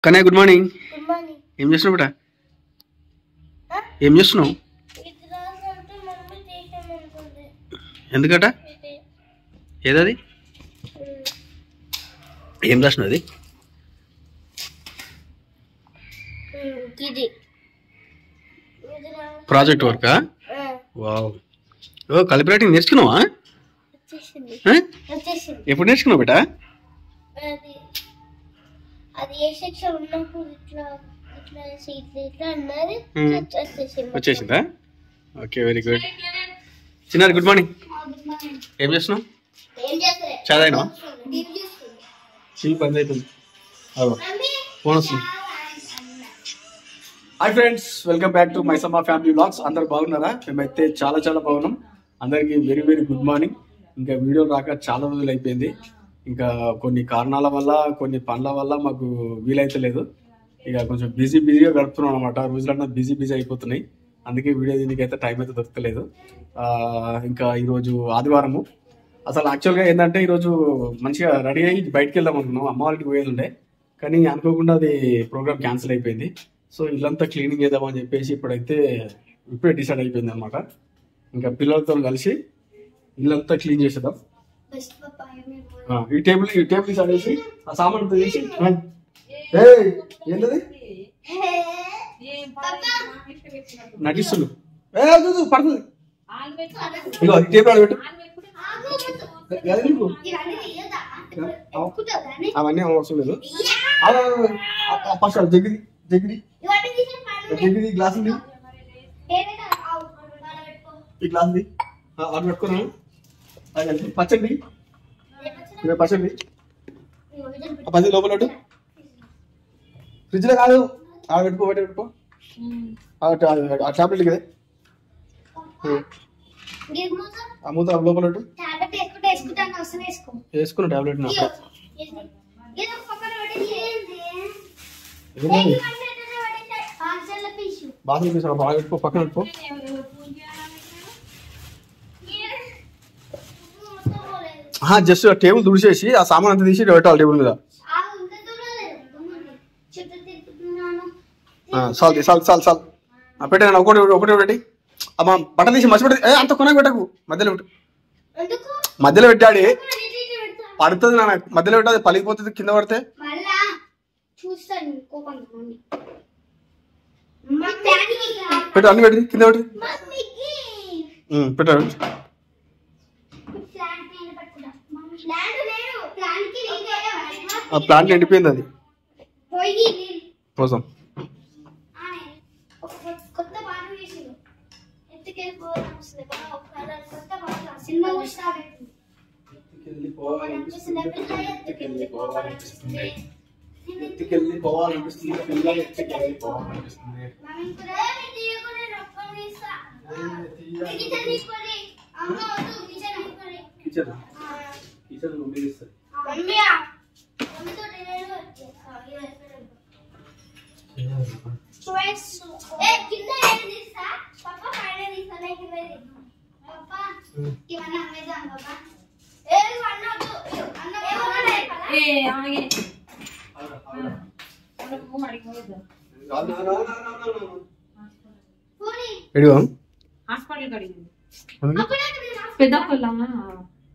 Kannayya good morning. Good morning. ఏం చేస్తున్నావు బిడ్డ? ఏం చేస్తున్నావు? ఎందుకట? ఏదది? ఏం రాసినావు? అది ప్రాజెక్ట్ వర్కా? వావ్. ఓ కలిపి రైటింగ్ నేర్చుకున్నావా? ఎప్పుడు నేర్చుకున్నావు బిడ్డ? అది ఏ సెక్షన్ ఉన్నప్పుడు ఇట్లా ఇట్లా ఇట్లా అన్నది వచ్చేసిందా? Okay, very good. చిన్నారు గుడ్ మార్నింగ్. ఏం చేస్తున్నావు? చదివినా చీ పని అవుతుంది. ఫోన్ వస్తుంది. Hi friends, welcome back to Maisamma family vlogs. అందరు బాగున్నారా? మేమైతే చాలా చాలా బాగున్నాం. అందరికి వెరీ వెరీ గుడ్ మార్నింగ్. ఇంకా వీడియో రాక చాలా రోజులు అయిపోయింది. ఇంకా కొన్ని కారణాల వల్ల, కొన్ని పనుల వల్ల మాకు వీలైతలేదు. ఇక కొంచెం బిజీగా గడుపుతున్నాం అనమాట. రోజులన్నా బిజీ అయిపోతున్నాయి. అందుకే వీడియో దీనికి అయితే టైం అయితే దొరకలేదు. ఇంకా ఈరోజు ఆదివారము. అసలు యాక్చువల్గా ఏంటంటే ఈరోజు మంచిగా రెడీ అయ్యి బయటకు వెళ్దాం అనుకున్నాం. అమ్మ వాళ్ళకి పోయేది ఉండే, కానీ అనుకోకుండా అది ప్రోగ్రామ్ క్యాన్సిల్ అయిపోయింది. సో ఇల్లంతా క్లీనింగ్ చేద్దామని చెప్పేసి ఇప్పుడే డిసైడ్ అయిపోయింది అనమాట. ఇంకా పిల్లలతో కలిసి ఇల్లంతా క్లీన్ చేసేద్దాం. ఈ టేబుల్ తీసి ఆ సామాన్ తీసి ఏంటది నటిస్తులు పడుతుంది. ఇగో ఈ టేబుల్ పెట్టు. అవన్నీ అవసరం లేదు. ఫస్ట్ జగ్గిది గ్లాస్ ఉంది. ఈ గ్లాస్ అది పెట్టుకున్నాను. పచ్చడి పచ్చడి పది లోపల ఫ్రిడ్జ్ లో కాదు, ఆడ పెట్టుకో. ఆ టాబ్లెట్ కదా, ఆ మూత లోపల వేసుకున్న టాబ్లెట్. బాత్రూమ్ తీసుకో, బాగా పెట్టుకో, పక్కన పెట్టుకో. జస్ట్ టేబుల్ తుడిచేసి ఆ సామాన్ అంతా తీసి పెట్టాలి టేబుల్ మీద. సాల్ పెట్టాను. ఒకటి ఒకటి అమ్మా బట్టలు తీసి మసి పెట్టి అంత కొనకు పెట్టకు, మధ్యలో పెట్టాడు. పడుతుంది నా మధ్యలో పెట్టాది, పలిగిపోతుంది కింద పడితే. పెట్టు, అన్ని పెట్టి కింద పెట్టి పెట్టాడు. ఆ ప్లాంట్ ఎండిపోయింది, అది కోసం.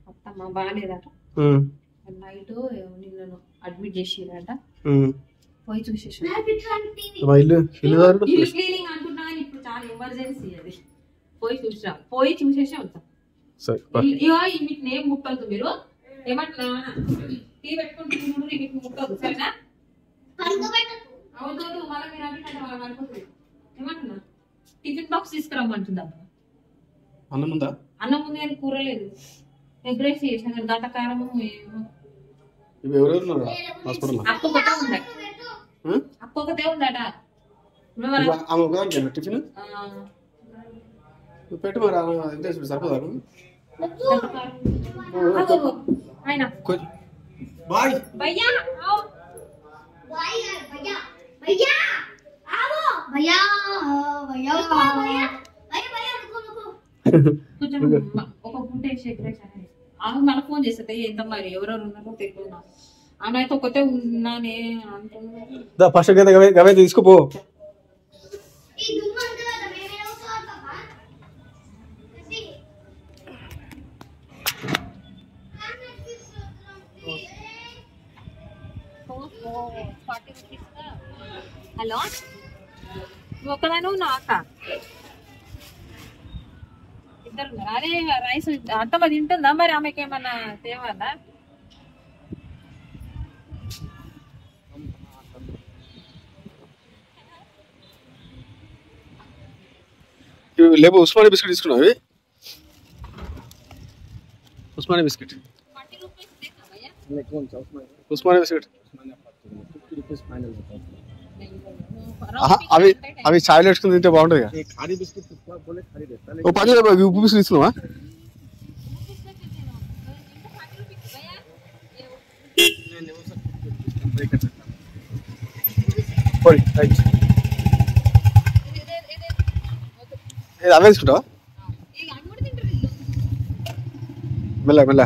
అత్తమ్మ బాగాలేదట, నైట్ నిన్ను అడ్మిట్ చేసిరట. పోయి చూసేసి ఇల్లు క్లీనింగ్ అనుకున్నా, కానీ ఇప్పుడు చాలా ఎమర్జెన్సీ. అది పోయి చూసేసి వద్దాం. వీటిని ఏం ముట్టద్దు మీరు. ఏమంటున్నా టీ పెట్టుకుంటున్నారు, వీటిని ముట్టద్దు, సరేనా? అవుతుంది మళ్ళీ మీరు అనుకుంటుంది. ఏమంటున్నా టిఫిన్ బాక్స్ తీసుకురమ్మంటుందా? అన్నం ముందు కానీ కూర లేదు. ఎగ్ రైస్ చేసిన గంటకారము అక్కొకతే ఉందట. ఒక గుంట ఎగ్ రైస్ మన ఫోన్ చేస్తే ఎంత మరి ఎవరెవరు ఉన్నారో తెలియదు. ఆమె అయితే ఒకటే ఉన్నానే అంటున్నా. దా ఫస్ట్ గవే తీసుకుపో. హలో నువ్వు ఒక్కదాని ఉన్నావు అక్క? ఇద్దరు ఉన్నారు. అదే రైస్ అత్తమ్మ తింటుందా మరి? ఆమెకి ఏమన్నా తేవాలా? లేవు ఉస్మానియా బిస్కెట్ తీసుకున్నావు? ఉస్మానియా బిస్కెట్ ఉస్మానియా బిస్కెట్ అవి అవి చాయ్లో వేసుకుని తింటే బాగుంటుంది కదా. ఓ 10 రూపాయలు ఉప్పు బిస్కెట్ తీసుకున్నావా? అవే తీసుకుంటావా? మెల్ల మెల్ల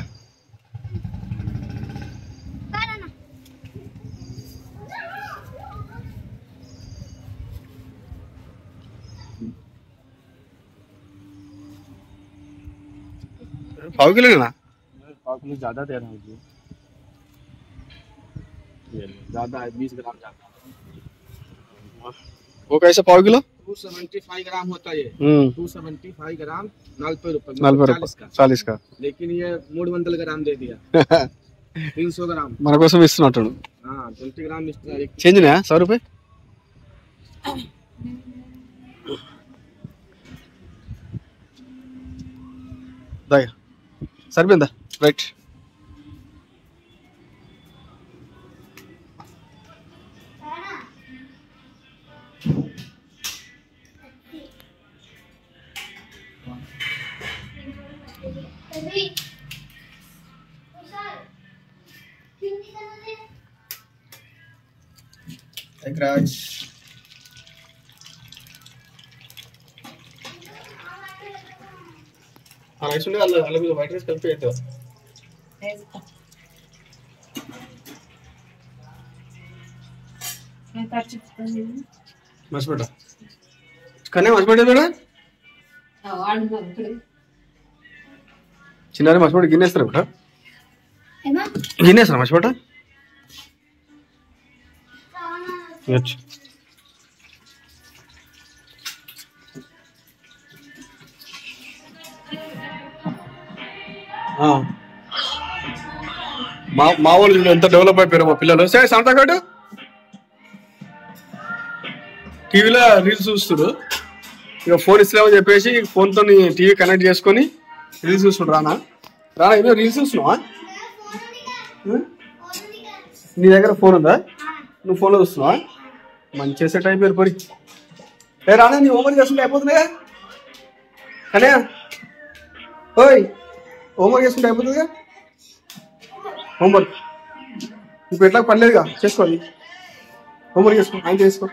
पाव किलो लेना? पाव किलो ज़्यादा दे रहा हूँ जी, ज़्यादा है, 20 ग्राम ज़्यादा। वो कैसे पाव किलो? 275 ग्राम होता है ये। 275 ग्राम 40 रुपए 40 का। लेकिन ये 300 ग्राम दे दिया। 300 ग्राम మన కోసం ఇస్తున్నట్టు. 20 ग्राम इतना చేంజ్ ఉన్నాయా? 100 రూపాయలు దాయ్ సరిపోయిందా? రైట్. రైస్ రైస్ ఉండే అల్ల మీద వైట్ రైస్ కలిపి అవుతుంది. మర్చిపోటా కానీ మర్చిపోయా చిన్నారి మర్చిపోట గిన్నెస్తారా బట? గిన్నెస్తారా మర్చిపోట? మా వాళ్ళు ఎంత డెవలప్ అయిపోయారు మా పిల్లలు. సరే సంతకాడు టీవీలో రీల్స్ చూస్తుడు, ఇక ఫోన్ ఇస్తామని చెప్పేసి ఫోన్తో టీవీ కనెక్ట్ చేసుకొని రీల్స్ చూస్తుడు. రానా రానా ఏదో రీల్స్ చూస్తున్నావా? నీ దగ్గర ఫోన్ ఉందా? నువ్వు ఫోన్లో చూస్తున్నావా? మంచి సెట్ అయిపోయారు పరి. ఏ రానా నీ హోంవర్క్ చేస్తుంటే అయిపోతున్నాయా? కానీ ఓయ్ హోంవర్క్ చేసుకుంటే అయిపోతుందిగా. హోంవర్క్ ఇప్పుడు ఎట్లా పర్లేదుగా, చేసుకోవాలి. హోంవర్క్ చేసుకో, ఆయన చేసుకో.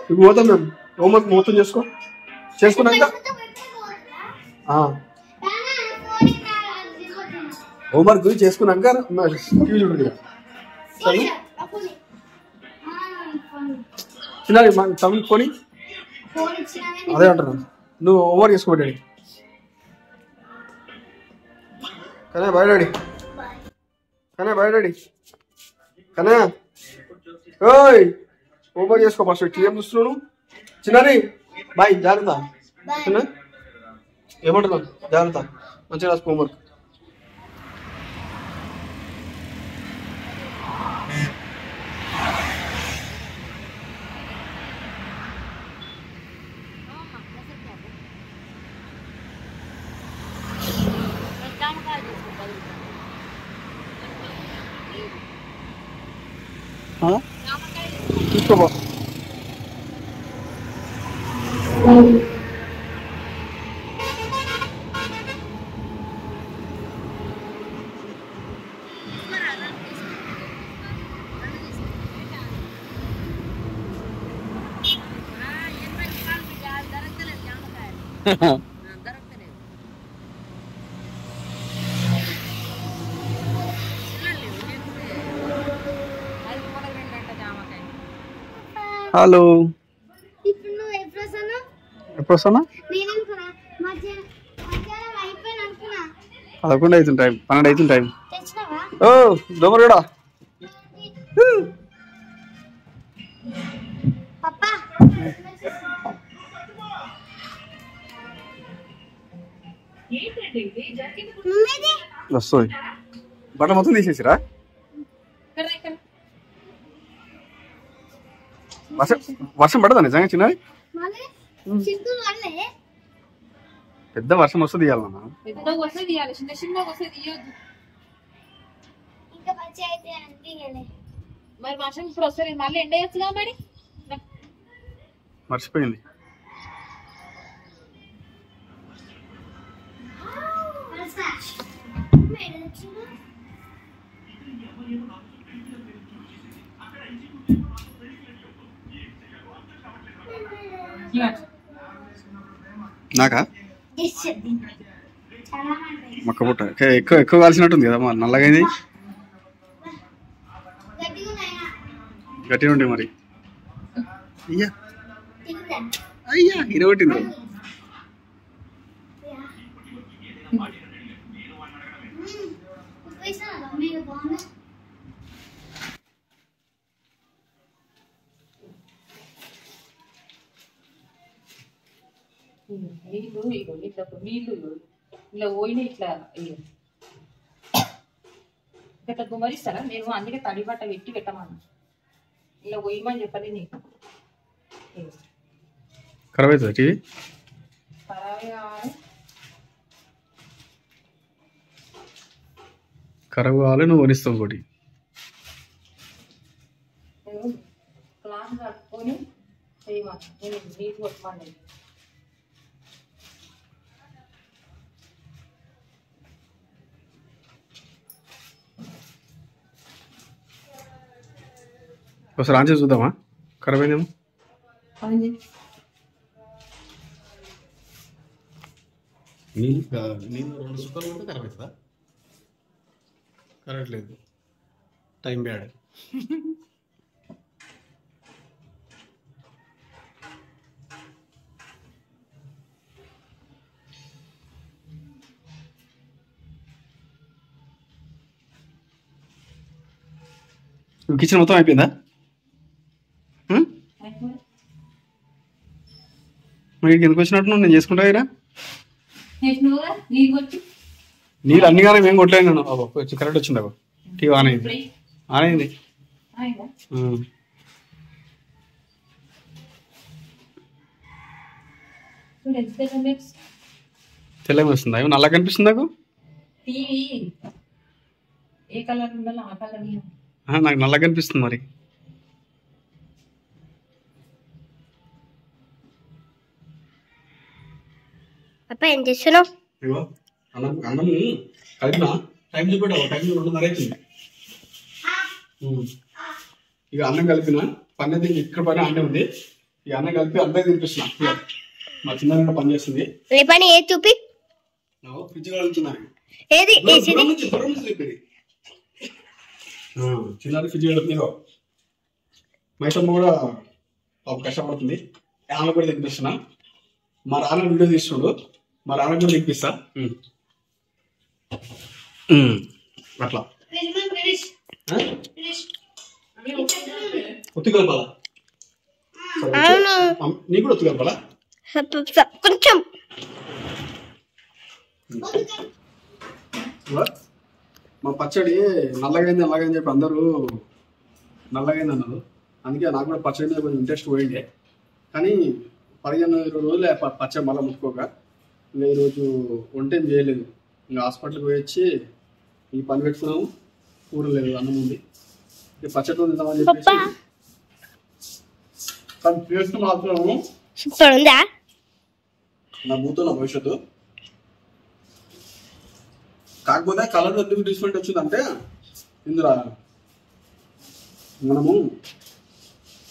ఇప్పుడు పోతాం మేము. హోంవర్క్ మొత్తం చేసుకున్నాక హోంవర్క్ చేసుకున్నాక టీవీ చూడండి. చిన్నది తమిళ కొని అదే అంటారు. నువ్వు హోంవర్క్ చేసుకోబడ్డాడు కానీ బయడాడి కానీ బయడాడి కానీ ఓయ్ హోంవర్క్ చేసుకో. ఫస్ట్ టీఎం చూస్తున్నాను. చిన్నది బాయ్, జాగ్రత్త. చిన్న ఏమంటున్నాను? జాగ్రత్త, మంచిగా రాసుకో హోంవర్క్. తీసుకోబో. హలో, ఇప్పుడు నువ్వు ఎప్పుడు వస్తాను? ఎప్పుడు వస్తానా? నేను అనుకున్నా మధ్యాహ్నం అయిపోయిన అనుకున్నా. 11 అవుతుంది టైం, 12 అవుతుంది టైం. తెచ్చినావా? ఓ దోమరు కూడా పప్పా మమ్మీది వస్తుంది. బట్టలు మొత్తం తీసేసిరా? వర్షం పడదా నిజంగా చిన్నది? మళ్ళీ చింతలు వల్లే పెద్ద వర్షం వస్తుంది ఇవ్వాలన్నా. పెద్దగా వస్తే తీయాలి, చిన్న చిన్నగా వస్తే తీయొద్దు. ఇంకా మంచి అయితే అనిపించలే. మరి వర్షం ఇప్పుడు వస్తుంది, మళ్ళీ ఎండేయచ్చుగా మరి. మర్చిపోయింది. నాకా మక్క పుట్ట ఎక్కువ ఎక్కువ కాల్సినట్టుంది కదా, మరి నల్లగైంది. గట్టిగా ఉండే మరి. అయ్యా అయ్యా ఇరగొట్టింది. నీళ్ళు నీళ్ళు ఇలా పోయిన ఇట్లా ఇట్లా గుమ్మరిస్తారా? నేను అందుకే తడి బట్ట పెట్టి పెట్టమన్నా. ఇలా పోయమని చెప్పలే నీకు. ఖరాబ్ అవుతుంది టీవీ. ఖరాబ్ కావాలి, నువ్వు కొనిస్తావు ఇంకోటి. క్లాస్ కట్టుకొని చేయమన్నా, నేను నీకు కొట్టమన్నా. ఒకసారి ఆన్ చేసి చూద్దామా ఖరాబ్ అయిందేమో. నీళ్ళు 2 సుక్కలు ఉంటే ఖరాబ్ అవుతుందా? కరెక్ట్ లేదు, టైం బ్యాడ్. కిచెన్ మొత్తం అయిపోయిందా? మరి ఎందుకు వచ్చినట్టు నేను చేసుకుంటా ఇక్కడ. నీళ్ళు అన్ని కానీ మేము కొట్టలేదు. నేను వచ్చి కరెక్ట్ వచ్చింది. అబ్బా టీవీ ఆన్ అయింది, ఆన్ అయింది. తెల్లగా వస్తుంది, అవి నల్లగా కనిపిస్తుంది నాకు. ఏ కలర్ ఉండాలో ఆ కలర్ నాకు నల్లగా కనిపిస్తుంది. మరి అప్ప ఏం చేస్తున్నావు? అన్నం కలిపినా టైం చూపెట్టావు, టైం 2:30 అవుతుంది. ఇక అన్నం కలిపిన పని ఇక్కడ పని అన్నం ఉంది. ఈ అన్నం కలిపి అందరికి తినిపిస్తున్నా. మా చిన్న పని చేస్తుంది. పని ఏది చూపి. ఫ్రిడ్జ్ కలుగుతున్నా. ఏది చిన్న ఫ్రిడ్జ్ కడుతుంది. మైసమ్మ కూడా కష్టపడుతుంది. ఆమె కూడా తినిపిస్తున్నా. మా నాన్న వీడియో తీస్తున్నాడు, మా నాన్న కూడా తినిపిస్తా. అట్లా ఒత్తి కలపాలా? నీకు కూడా ఒత్తి కలపాలా? కొంచెం మా పచ్చడి నల్లగైంది అలాగని చెప్పి అందరూ నల్లగైంది అన్నారు. అందుకే నాకు కూడా పచ్చడి మీద కొంచెం ఇంట్రెస్ట్ పోయిండే. కానీ 15-20 రోజులే పచ్చడి మళ్ళీ ముట్టుకోక. ఇంకా ఈరోజు వంటేం చేయలేదు. ఇంకా హాస్పిటల్కి పోయి వచ్చి ఈ పని పెట్టుకున్నాము. కూర లేదు, అన్నం ఉంది. ఇక పచ్చడి తిందామని చెప్పేసి. కానీ టేస్ట్ మాత్రం సూపర్ ఉందా? నా భూతో నా భవిష్యత్తు. కాకపోతే కలర్ ఎందుకు డిఫరెంట్ వచ్చిందంటే ఇందులో మనము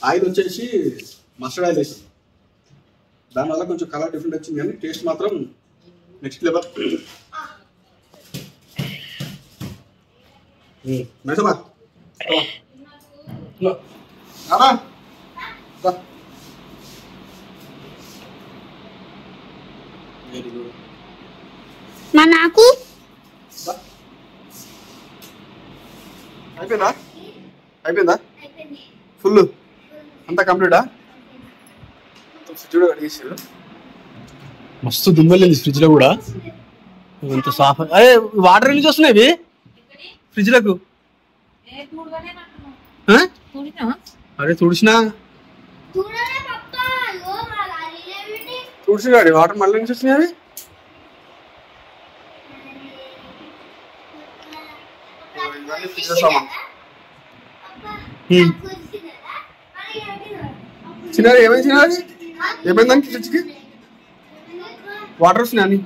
ఆయిల్ వచ్చేసి మస్టర్డ్ ఆయిల్ వేసాం. దానివల్ల కొంచెం కలర్ డిఫరెంట్ వచ్చింది, కానీ టేస్ట్ మాత్రం నెక్స్ట్ లెవెల్. Very good. మా నాకు అయిపోయిందా ఫుల్ అంతా కంప్లీటా? ఫ్రిడ్జ్ కూడా కడిగేసారు. మస్తు దుమ్మలేదు ఫ్రిడ్జ్ లో కూడా. ఎంత సాఫ్. అరే వాటర్ నుంచి వస్తున్నాయి ఇవి ఫ్రిడ్జ్ లకు. అరే తుడిచినా తుడిచి గాడి వాటర్ మళ్ళీ నుంచి వచ్చినాయి అవి. చిన్నది ఏమైంది? చిన్నది ఏమైంది దానికి ఫ్రిడ్జ్కి? వాటర్ వస్తున్నాయి